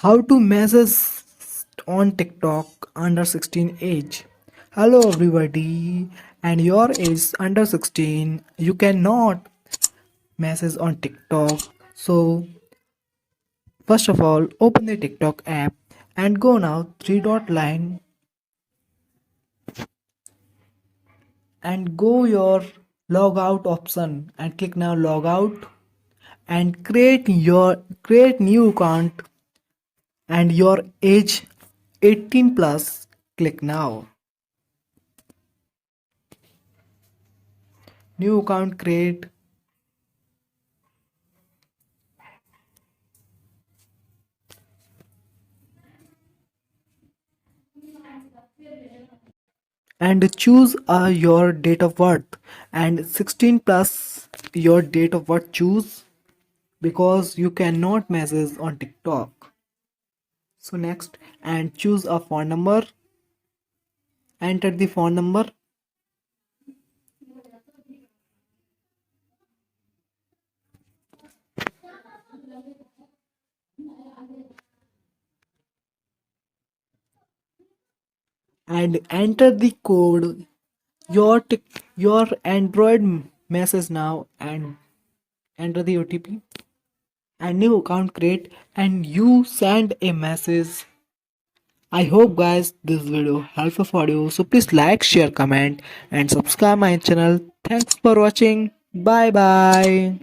How to message on TikTok under 16 age. Hello everybody, and your age is under 16. You cannot message on TikTok. So first of all, open the TikTok app and go now three dot line and go your log out option and click now log out and create new account and your age 18 plus. Click now. New account create and choose your date of birth and 16 plus your date of birth choose because you cannot message on TikTok. So next and choose a phone number, enter the phone number and enter the code your Android message now and enter the OTP and new account create and you send a message. I hope guys this video helpful for you. So please like, share, comment and subscribe my channel. Thanks for watching. Bye bye.